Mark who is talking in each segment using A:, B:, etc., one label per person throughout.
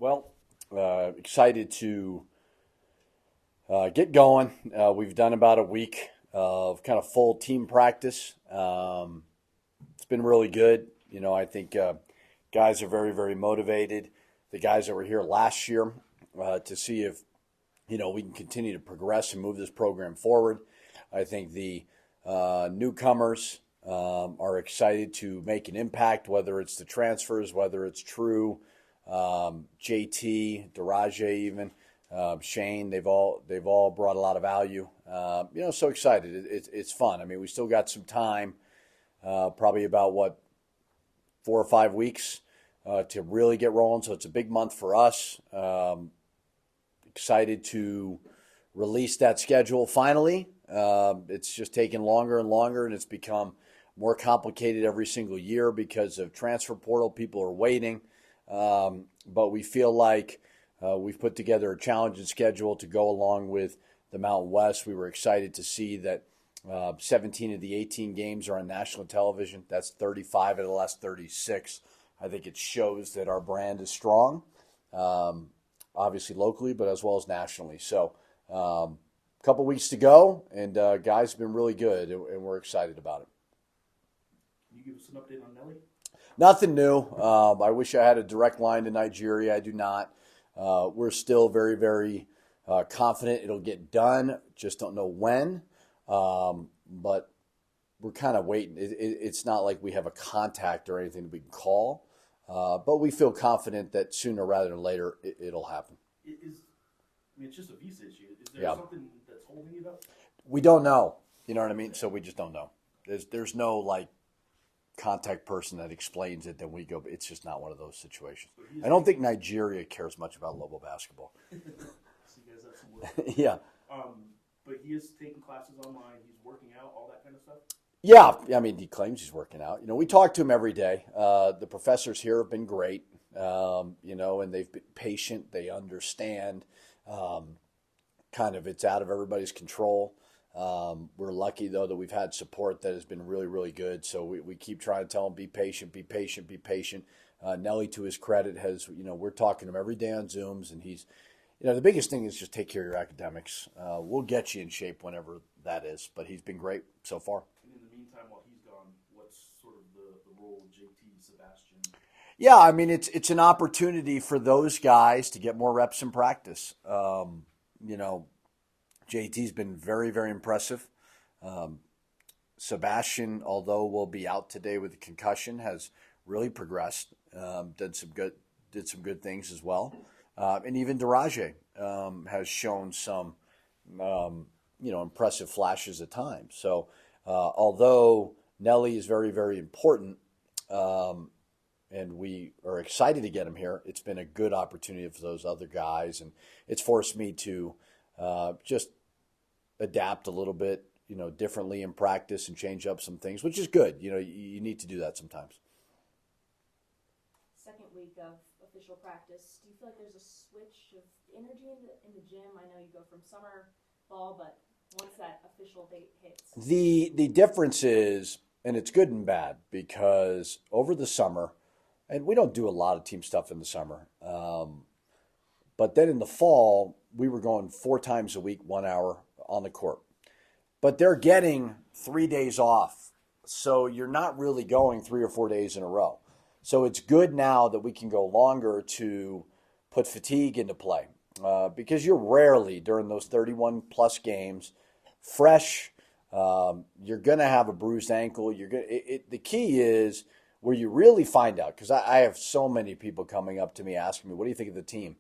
A: Well, excited to get going. We've done about a week of kind of full team practice. It's been really good. I think guys are very, very motivated. The guys that were here last year to see if, we can continue to progress and move this program forward. I think the newcomers are excited to make an impact, whether it's the transfers, whether it's True, JT, Daraje, even Shane. They've all brought a lot of value. So excited. It's fun. I mean, we still got some time, probably about 4 or 5 weeks to really get rolling. So it's a big month for us. Excited to release that schedule finally. It's just taken longer and longer, and it's become more complicated every single year because of transfer portal. People are waiting. But we feel like we've put together a challenging schedule to go along with the Mountain West. We were excited to see that 17 of the 18 games are on national television. That's 35 of the last 36. I think it shows that our brand is strong, obviously locally, but as well as nationally. So a couple weeks to go, and guys have been really good, and we're excited about it.
B: Can you give us an update on Nelly?
A: Nothing new. I wish I had a direct line to Nigeria. I do not. We're still very, very confident it'll get done. Just don't know when. But we're kind of waiting. It's not like we have a contact or anything that we can call. But we feel confident that sooner rather than later it'll happen.
B: It's just a visa issue. Is there something that's holding it up?
A: We don't know. You know what I mean? So we just don't know. There's no contact person that explains it, then we go. It's just not one of those situations. I don't think Nigeria cares much about Lobo basketball.
B: So you guys have some work.
A: Yeah.
B: But he is taking classes online. He's working out, all that kind of stuff.
A: Yeah, I mean, he claims he's working out. We talk to him every day. The professors here have been great, and they've been patient. They understand. Kind of, it's out of everybody's control. We're lucky, though, that we've had support that has been really, really good. So we keep trying to tell them, be patient, be patient, be patient. Nelly, to his credit, has, we're talking to him every day on Zooms, and he's, the biggest thing is just take care of your academics. We'll get you in shape whenever that is, but he's been great so far.
B: And in the meantime, while he's gone, what's sort of the role of JT, Sebastian?
A: Yeah, I mean, it's an opportunity for those guys to get more reps in practice. JT's been very, very impressive. Sebastian, although will be out today with a concussion, has really progressed. Did some good things as well. And even Daraje has shown some impressive flashes at times. So although Nelly is very, very important, and we are excited to get him here, it's been a good opportunity for those other guys, and it's forced me to just adapt a little bit, differently in practice and change up some things, which is good. You need to do that sometimes.
C: Second week of official practice, do you feel like there's a switch of energy in the gym? I know you go from summer, fall, but once that official date hits.
A: The difference is, and it's good and bad, because over the summer, and we don't do a lot of team stuff in the summer, but then in the fall, we were going 4 times a week, 1 hour on the court. But they're getting 3 days off, so you're not really going 3 or 4 days in a row. So it's good now that we can go longer to put fatigue into play, because you're rarely, during those 31-plus games, fresh. You're going to have a bruised ankle. The key is where you really find out, because I have so many people coming up to me asking me, what do you think of the team?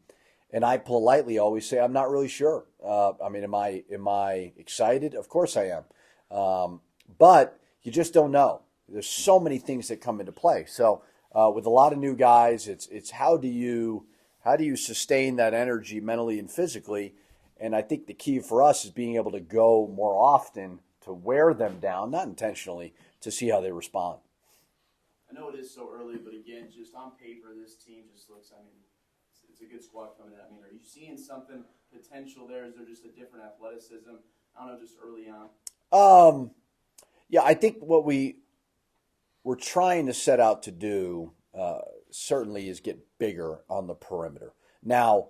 A: And I politely always say, I'm not really sure. Am I excited? Of course I am. But you just don't know. There's so many things that come into play. So with a lot of new guys, it's how do you sustain that energy mentally and physically? And I think the key for us is being able to go more often to wear them down, not intentionally, to see how they respond.
D: I know it is so early, but again, just on paper, this team just looks, it's a good squad coming in. Are you seeing something potential there? Is there just a different athleticism? I don't know, just early on.
A: Yeah, I think what we're trying to set out to do certainly is get bigger on the perimeter. Now,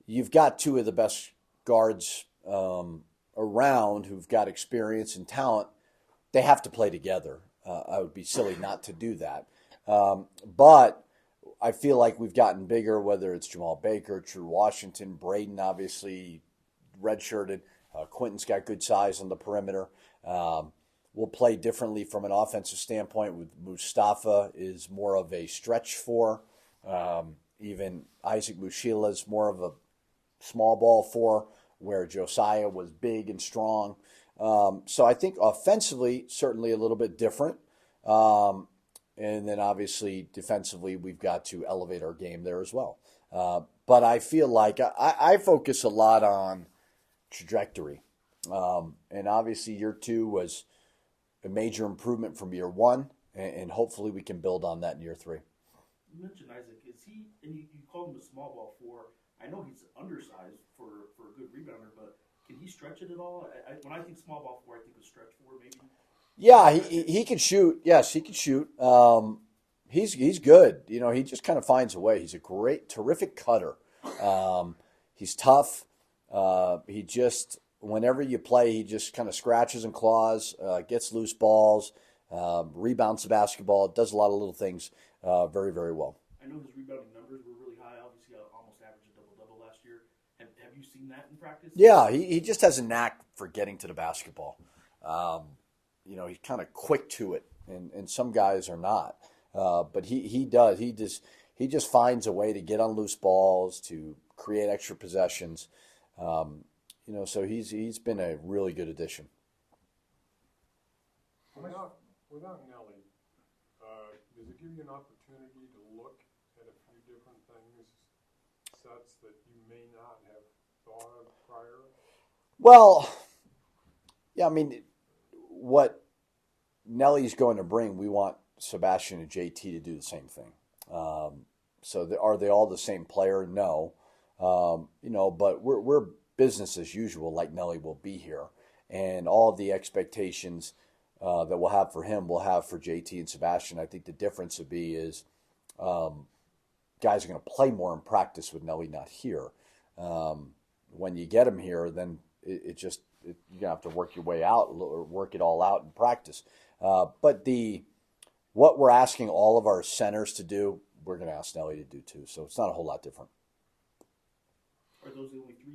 A: you've got two of the best guards around who've got experience and talent. They have to play together. I would be silly not to do that. But I feel like we've gotten bigger, whether it's Jamal Baker, True Washington, Braden, obviously redshirted. Quentin's got good size on the perimeter. We'll play differently from an offensive standpoint. With Mustafa is more of a stretch four. Even Isaac Mushila is more of a small ball four, where Josiah was big and strong. So I think offensively, certainly a little bit different. And then obviously defensively, we've got to elevate our game there as well. But I feel like I focus a lot on trajectory. And obviously year 2 was a major improvement from year 1, and hopefully we can build on that in year 3.
B: You mentioned Isaac. Is he, and you called him a small ball four. I know he's undersized for a good rebounder, but can he stretch it at all? When I think small ball four, I think of stretch four maybe.
A: Yeah, he can shoot. Yes, he can shoot. He's good. You know, he just kind of finds a way. He's a terrific cutter. He's tough. He just, whenever you play, he just kind of scratches and claws, gets loose balls, rebounds the basketball, does a lot of little things very, very well.
B: I know his rebounding numbers were really high. Obviously, almost averaged a double-double last year. Have you seen that in practice?
A: Yeah, he just has a knack for getting to the basketball. You know, he's kind of quick to it, and some guys are not. But he does. He just finds a way to get on loose balls, to create extra possessions. You know, so he's been a really good addition.
E: Without Nelly, does it give you an opportunity to look at a few different things, sets that you may not have thought of prior?
A: Well, yeah, I mean, what Nelly's going to bring, we want Sebastian and JT to do the same thing. So are they all the same player? No. You know, but we're business as usual, like Nelly will be here. And all the expectations that we'll have for him, we'll have for JT and Sebastian. I think the difference would be is guys are going to play more in practice with Nelly not here. When you get him here, then you're going to have to work your way out, or work it all out in practice. But what we're asking all of our centers to do, we're going to ask Nelly to do too. So it's not a whole lot different.
B: Are those the only 3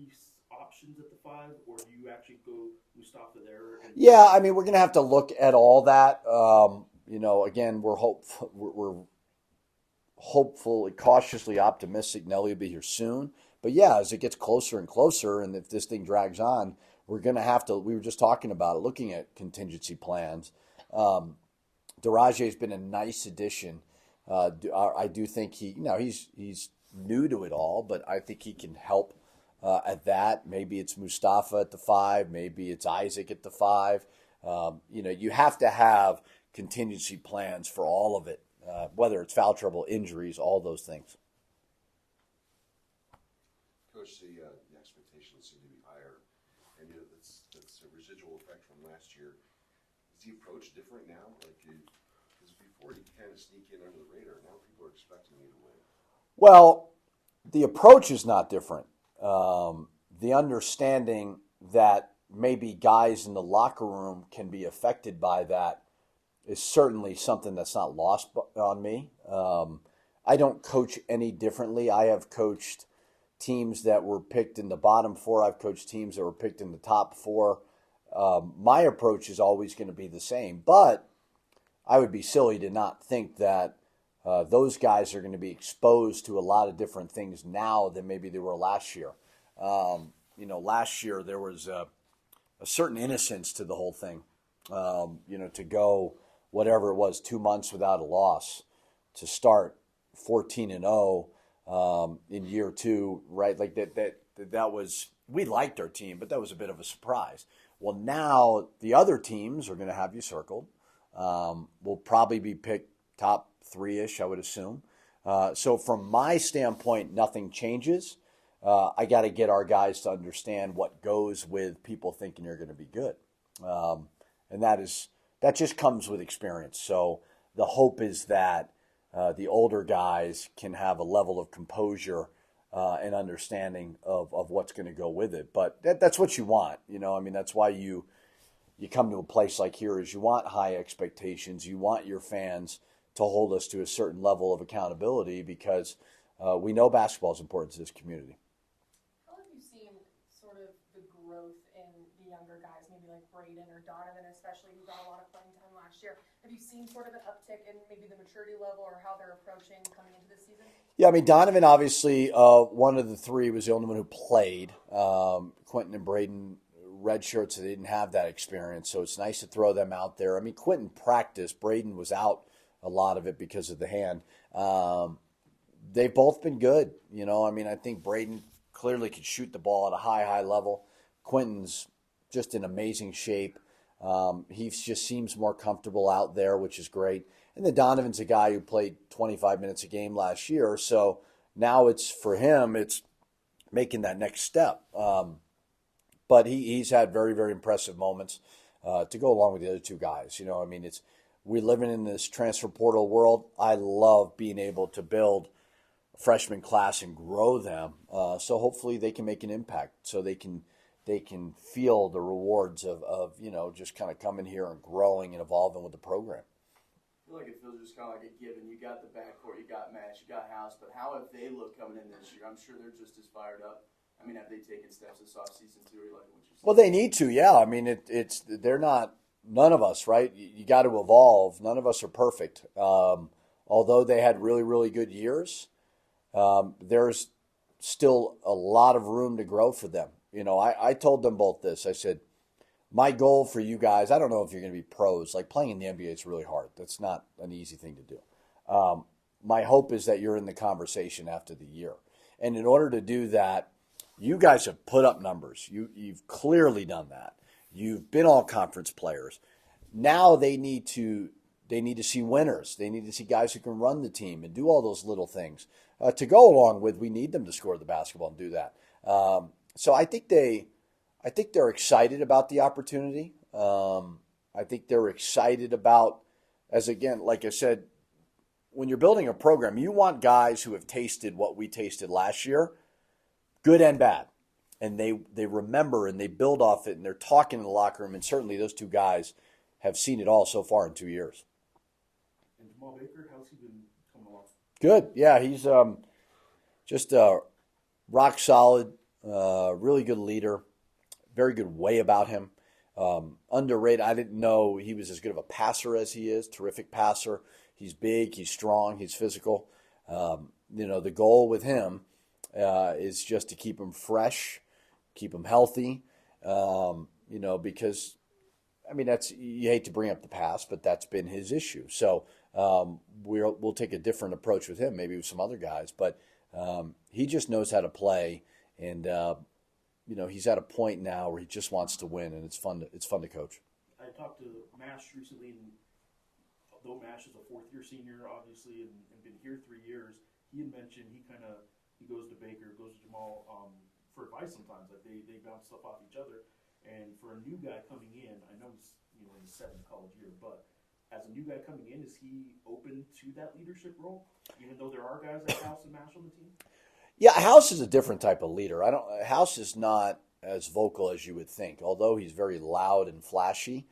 B: options at the 5, or do you actually go Mustafa there?
A: Yeah, I mean, we're going to have to look at all that. You know, again, we're hopeful, cautiously optimistic Nelly will be here soon. But yeah, as it gets closer and closer, and if this thing drags on, we're going to have to, we were just talking about it, looking at contingency plans. Daraje's been a nice addition. I do think he's new to it all, but I think he can help at that. Maybe it's Mustafa at the 5, maybe it's Isaac at the 5. You know, you have to have contingency plans for all of it, whether it's foul trouble, injuries, all those things.
F: Coach, the expectations seem to be higher, and that's a residual effect from last year. Is the approach different now? Like, because before you kind of sneak in under the radar, now people are expecting you to win.
A: Well, the approach is not different. The understanding that maybe guys in the locker room can be affected by that is certainly something that's not lost on me. I don't coach any differently. I have coached teams that were picked in the bottom 4. I've coached teams that were picked in the top 4. My approach is always going to be the same, but I would be silly to not think that those guys are going to be exposed to a lot of different things now than maybe they were last year. You know, last year there was a certain innocence to the whole thing. You know, to go whatever it was, 2 months without a loss, to start 14-0 in year 2, right? Like that was, we liked our team, but that was a bit of a surprise. Well, now the other teams are going to have you circled. Will probably be picked top 3-ish, I would assume. So from my standpoint, nothing changes. I got to get our guys to understand what goes with people thinking you're going to be good. And that just comes with experience. So the hope is that the older guys can have a level of composure and understanding of what's going to go with it. But that's what you want. I mean, that's why you come to a place like here is you want high expectations. You want your fans to hold us to a certain level of accountability because we know basketball is important to this community.
G: How have you seen sort of the growth in the younger guys, maybe like Braden or Donovan especially, who got a lot of playing time last year? Have you seen sort of an uptick in maybe the maturity level or how they're approaching coming into this season?
A: Yeah, I mean, Donovan, obviously, one of the three was the only one who played. Quentin and Braden, red shirts, so they didn't have that experience, so it's nice to throw them out there. I mean, Quentin practiced. Braden was out a lot of it because of the hand. They've both been good. I mean, I think Braden clearly could shoot the ball at a high level. Quentin's just in amazing shape. He just seems more comfortable out there, which is great. And then Donovan's a guy who played 25 minutes a game last year, so now it's for him, it's making that next step. But he's had very, very impressive moments to go along with the other two guys. I mean, we're living in this transfer portal world. I love being able to build a freshman class and grow them. So hopefully they can make an impact. So they can feel the rewards of just kind of coming here and growing and evolving with the program.
D: I feel like it feels just kind of like a given. You got the backcourt, you got Mash, you got House, but how have they looked coming in this year? I'm sure they're just as fired up. I mean, have they taken steps this offseason too? Or like what you're saying?
A: Well, they need to, yeah. I mean, they're not, none of us, right? You got to evolve. None of us are perfect. Although they had really, really good years, there's still a lot of room to grow for them. I told them both this. I said, my goal for you guys, I don't know if you're going to be pros. Like playing in the NBA is really hard. That's not an easy thing to do. My hope is that you're in the conversation after the year. And in order to do that, you guys have put up numbers. You've clearly done that. You've been all conference players. Now they need to see winners. They need to see guys who can run the team and do all those little things. To go along with, we need them to score the basketball and do that. So I think they're excited about the opportunity. I think they're excited about, as again, like I said, when you're building a program, you want guys who have tasted what we tasted last year, good and bad. And they remember and they build off it and they're talking in the locker room. And certainly those two guys have seen it all so far in 2 years.
B: And Jamal Baker, how's he been coming along?
A: Good. Yeah, he's just rock solid, really good leader, very good way about him. Underrated. I didn't know he was as good of a passer as he is. Terrific passer. He's big, he's strong, he's physical. The goal with him is just to keep him fresh, keep him healthy, because, I mean, you hate to bring up the past, but that's been his issue. So we'll take a different approach with him, maybe with some other guys, but he just knows how to play, and he's at a point now where he just wants to win, and it's fun to coach.
B: I talked to Mash recently, and though Mash is a fourth-year senior, obviously, and been here 3 years, he had mentioned he goes to Baker, goes to Jamal for advice sometimes. Like they bounce stuff off each other. And for a new guy coming in, I know he's in his seventh college year, but as a new guy coming in, is he open to that leadership role, even though there are guys like House and Mash on the team?
A: Yeah, House is a different type of leader. House is not as vocal as you would think, although he's very loud and flashy.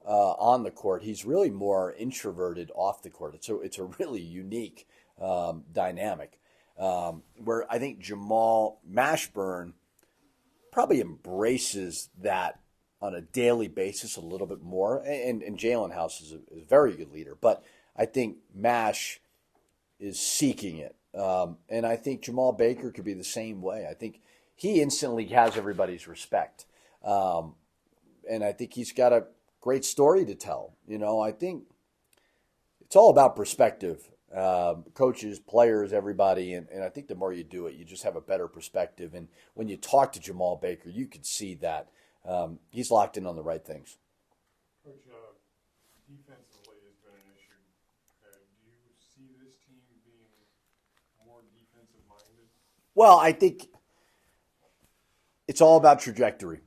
A: On the court, he's really more introverted off the court. It's a really unique dynamic where I think Jamal Mashburn probably embraces that on a daily basis a little bit more. And Jalen House is a very good leader, but I think Mash is seeking it. And I think Jamal Baker could be the same way. I think he instantly has everybody's respect. And I think he's got a great story to tell. I think it's all about perspective. Coaches, players, everybody, and I think the more you do it, you just have a better perspective. And when you talk to Jamal Baker, you can see that he's locked in on the right things.
E: Coach, defensively has been an issue. Do you see this team being more defensive-minded?
A: Well, I think it's all about trajectory.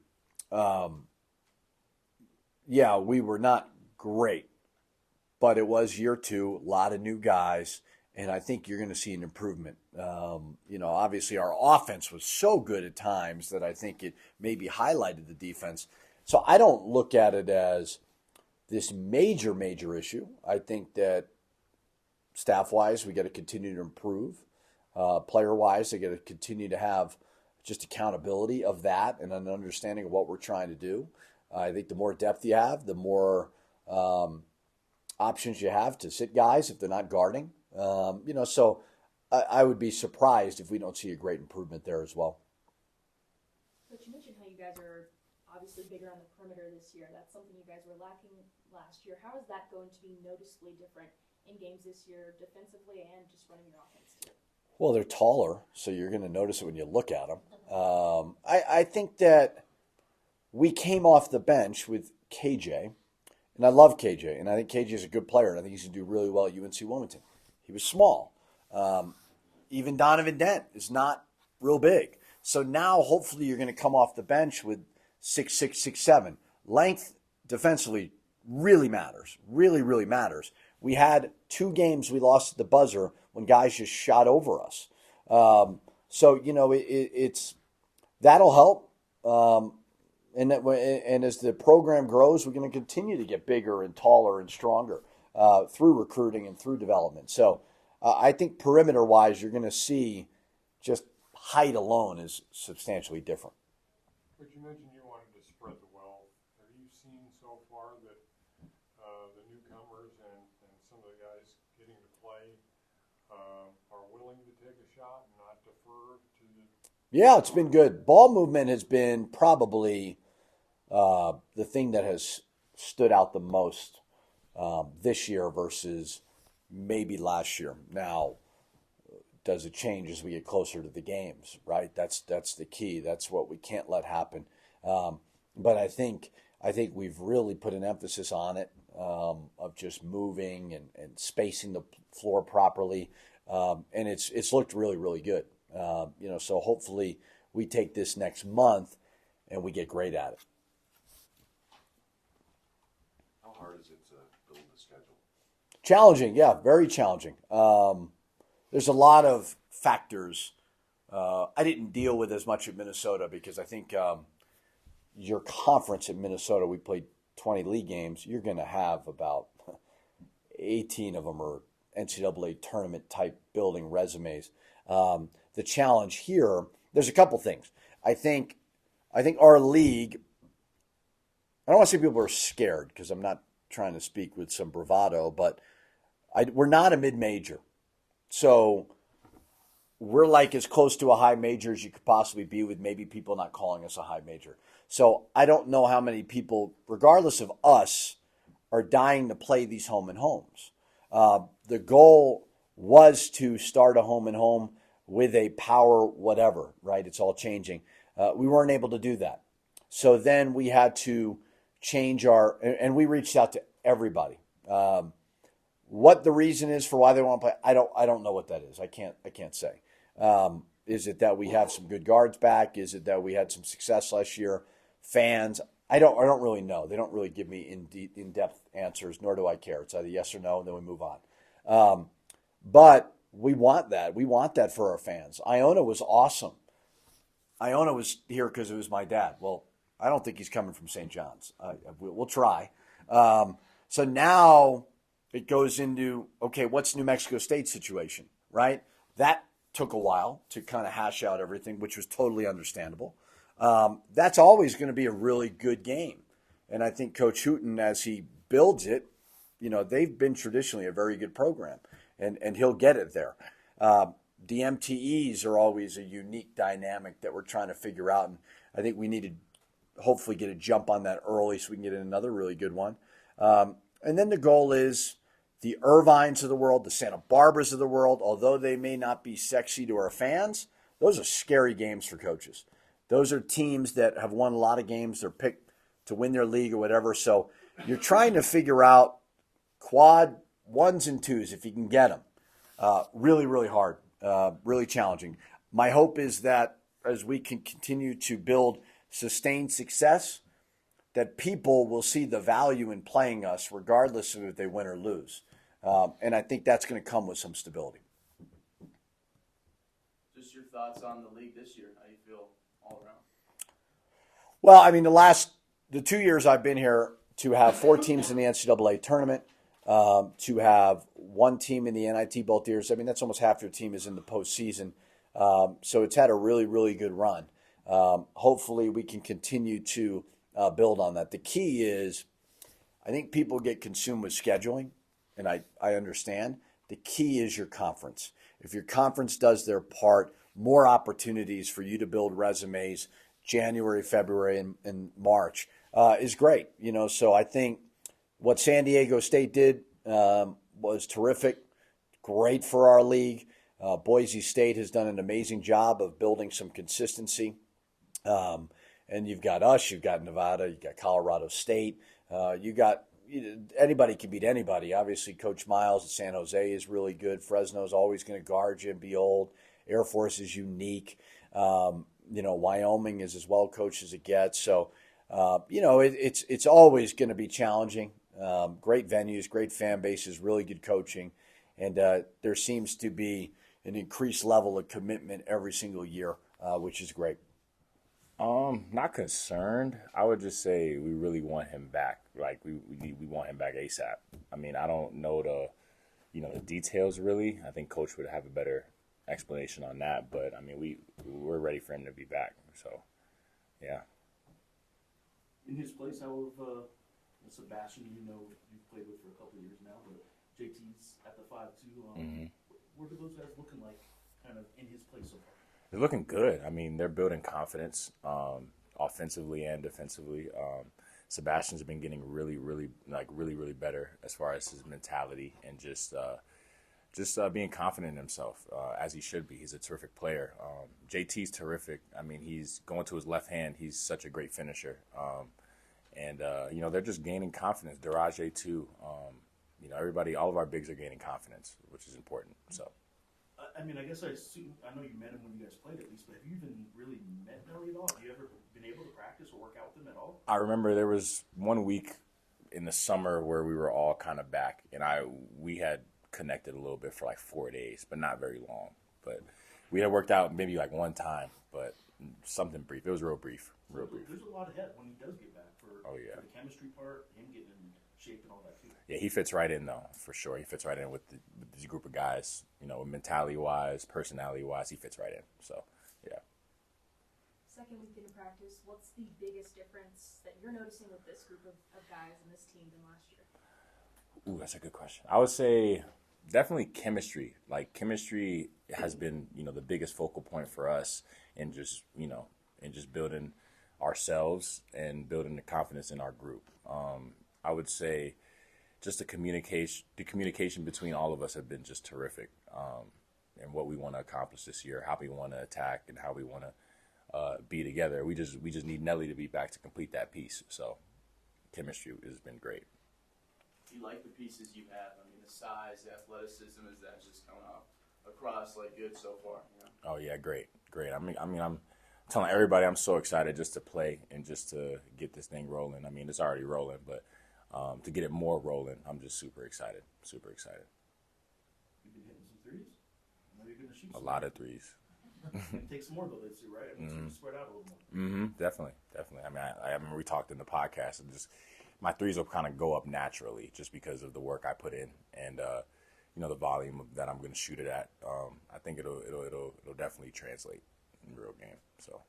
A: Yeah, we were not great, but it was year two, a lot of new guys, and I think you're going to see an improvement. Obviously our offense was so good at times that I think it maybe highlighted the defense. So I don't look at it as this major issue. I think that staff-wise, we got to continue to improve. Player-wise, they got to continue to have just accountability of that and an understanding of what we're trying to do. I think the more depth you have, the more options you have to sit guys if they're not guarding. So I would be surprised if we don't see a great improvement there as well.
C: But you mentioned how you guys are obviously bigger on the perimeter this year. That's something you guys were lacking last year. How is that going to be noticeably different in games this year, defensively and just running your offense too?
A: Well, they're taller, so you're going to notice it when you look at them. I think that we came off the bench with KJ, and I love KJ, and I think KJ is a good player, and I think he's going to do really well at UNC Wilmington. He was small. Even Donovan Dent is not real big. So now hopefully you're going to come off the bench with 6'6", 6'7". Length defensively really matters, really matters. We had 2 games we lost at the buzzer when guys just shot over us. It's that'll help. And as the program grows, we're going to continue to get bigger and taller and stronger through recruiting and through development. So I think perimeter-wise, you're going to see just height alone is substantially different.
E: But you mentioned you wanted to spread the wealth. Have you seen so far that the newcomers and some of the guys getting to play are willing to take a shot and not defer to the...
A: Yeah, it's been good. Ball movement has been probably the thing that has stood out the most this year versus maybe last year. Now, does it change as we get closer to the games, right? That's the key. That's what we can't let happen. But I think we've really put an emphasis on it, of just moving and spacing the floor properly. And it's looked really good. So hopefully we take this next month and we get great at it.
F: How hard is it to build the schedule?
A: Challenging, yeah, very challenging. There's a lot of factors. I didn't deal with as much at Minnesota because I think your conference at Minnesota, we played 20 league games. You're going to have about 18 of them are NCAA tournament type building resumes. The challenge here, there's a couple things. I think our league, I don't want to say people are scared because I'm not trying to speak with some bravado, but we're not a mid-major. So we're like as close to a high major as you could possibly be with maybe people not calling us a high major. So I don't know how many people, regardless of us, are dying to play these home and homes. The goal was to start a home and home with a power whatever, right? It's all changing. We weren't able to do that. So then we had to change and we reached out to everybody. What the reason is for why they want to play, I don't know what that is. I can't say. Is it that we have some good guards back? Is it that we had some success last year? Fans, I don't really know. They don't really give me in-depth answers, nor do I care. It's either yes or no, and then we move on. But we want that. We want that for our fans. Iona was awesome. Iona was here because it was my dad. Well, I don't think he's coming from St. John's. We'll try. So now it goes into, okay, what's New Mexico State's situation, right? That took a while to kind of hash out everything, which was totally understandable. That's always going to be a really good game. And I think Coach Hooten, as he builds it, they've been traditionally a very good program, and he'll get it there. The MTEs are always a unique dynamic that we're trying to figure out, and I think we need to hopefully get a jump on that early so we can get another really good one. And then the goal is the Irvines of the world, the Santa Barbaras of the world, although they may not be sexy to our fans, those are scary games for coaches. Those are teams that have won a lot of games. They're picked to win their league or whatever. So you're trying to figure out quad 1s and 2s if you can get them. Really hard, really challenging. My hope is that as we can continue to build sustained success, that people will see the value in playing us regardless of if they win or lose. And I think that's going to come with some stability.
D: Just your thoughts on the league this year. How do you feel all around?
A: Well, I mean, the 2 years I've been here, to have 4 teams in the NCAA tournament, to have 1 team in the NIT both years. I mean, that's almost half your team is in the postseason. So it's had a really, really good run. Hopefully we can continue to build on that. The key is, I think people get consumed with scheduling, and I understand. The key is your conference. If your conference does their part, more opportunities for you to build resumes January, February, and March is great. So I think what San Diego State did was terrific, great for our league. Boise State has done an amazing job of building some consistency. And you've got us, you've got Nevada, you've got Colorado State. Anybody can beat anybody. Obviously, Coach Miles at San Jose is really good. Fresno's always going to guard you and be old. Air Force is unique. Wyoming is as well coached as it gets. So, it's always going to be challenging. Great venues, great fan bases, really good coaching. And there seems to be an increased level of commitment every single year, which is great.
H: Not concerned. I would just say we really want him back. Like we want him back ASAP. I mean, I don't know the details really. I think Coach would have a better explanation on that. But I mean, we're ready for him to be back. So, yeah.
B: In his place, how have Sebastian, you've played with for a couple of years now, but JT's at the 5-2. What are those guys looking like, kind of in his place so far?
H: They're looking good. I mean, they're building confidence, offensively and defensively. Sebastian's been getting really, really better as far as his mentality and just being confident in himself, as he should be. He's a terrific player. JT's terrific. I mean, he's going to his left hand. He's such a great finisher. They're just gaining confidence. Daraje too. All of our bigs are gaining confidence, which is important. So.
B: I mean, I guess I know you met him when you guys played at least, but have you even really met Nelly at all? Have you ever been able to practice or work out with him at all?
H: I remember there was 1 week in the summer where we were all kind of back, and we had connected a little bit for like 4 days, but not very long. But we had worked out maybe like 1 time, but something brief. It was real brief.
B: There's a lot ahead when he does get back for the chemistry part, him getting in shape and all that too.
H: Yeah, he fits right in though, for sure. He fits right in with this group of guys. Mentality-wise, personality-wise, he fits right in. So, yeah.
C: Second week into practice, what's the biggest difference that you're noticing with this group of guys and this team than last year?
H: Ooh, that's a good question. I would say definitely chemistry. Like, chemistry has been, the biggest focal point for us in just building ourselves and building the confidence in our group. I would say just the communication between all of us have been just terrific, and what we want to accomplish this year, how we want to attack, and how we want to be together. We just need Nelly to be back to complete that piece. So chemistry has been great.
D: Do you like the pieces you have? I mean, the size, the athleticism, is that just coming off across like good so far?
H: Oh yeah, great. I mean, I'm telling everybody I'm so excited just to play and just to get this thing rolling. I mean, it's already rolling, but to get it more rolling, I'm just super excited.
B: You've been hitting some threes? Now you're going to shoot
H: A lot of threes.
B: Take some more though this year, right? I mean, spread out a little more.
H: Definitely. I mean, I remember we talked in the podcast, and just my threes will kind of go up naturally just because of the work I put in and the volume that I'm going to shoot it at. I think it'll definitely translate in the real game. So,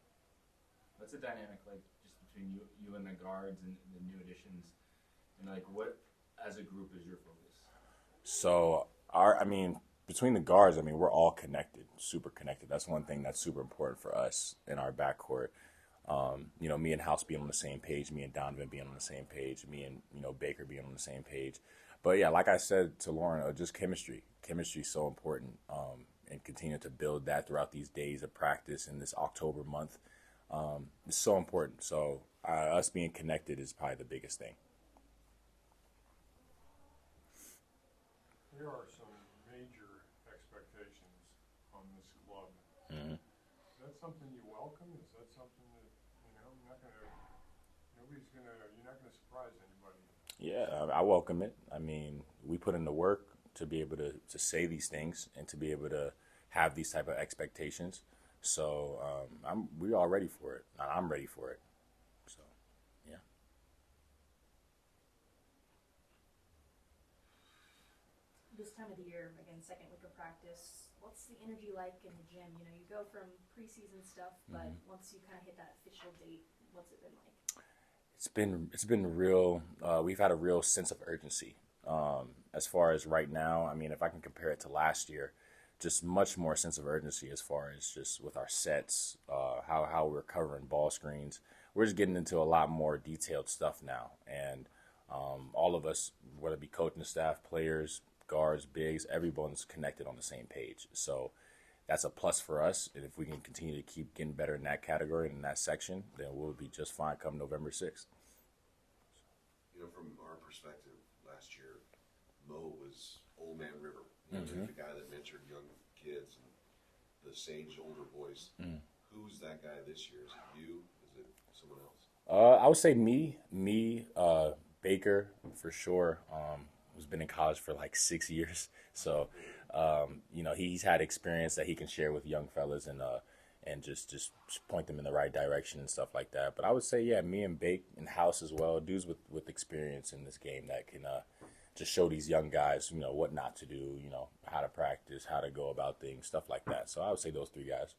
I: what's the dynamic like just between you and the guards and the new additions, and like what as a group is your focus?
H: So between the guards, we're all connected, super connected. That's one thing that's super important for us in our backcourt. Me and House being on the same page, me and Donovan being on the same page, me and Baker being on the same page. But yeah, like I said to Lauren, just chemistry. Chemistry is so important, and continue to build that throughout these days of practice in this October month. It's so important. So us being connected is probably the biggest thing.
E: There are some major expectations on this club.
H: Mm-hmm.
E: Is that something you welcome? Is that something that you're not gonna surprise anybody?
H: Yeah, I welcome it. I mean, we put in the work to be able to say these things and to be able to have these type of expectations. So we're all ready for it. I'm ready for it. So, yeah.
C: This time of the year, again, second week of practice, what's the energy like in the gym? You know, you go from preseason stuff, but once you kind of hit that official date, what's it been like?
H: It's been real. We've had a real sense of urgency. As far as right now, I mean, if I can compare it to last year, just much more sense of urgency as far as just with our sets, how we're covering ball screens. We're just getting into a lot more detailed stuff now, and all of us, whether it be coaching staff, players, guards, bigs, everyone's connected on the same page. So that's a plus for us, and if we can continue to keep getting better in that category and in that section, then we'll be just fine come November 6th.
F: You know, from our perspective, last year, Mo was Old Man River. You know, the guy that mentored young kids and the sage older boys. Who's that guy this year? Is it you? Is it someone else?
H: I would say me, Baker for sure. Who's been in college for like 6 years, so you know he's had experience that he can share with young fellas and just point them in the right direction and stuff like that. But I would say yeah, me and Bake in house as well, dudes with experience in this game that can just show these young guys what not to do, how to practice, how to go about things, stuff like that. So I would say those three guys.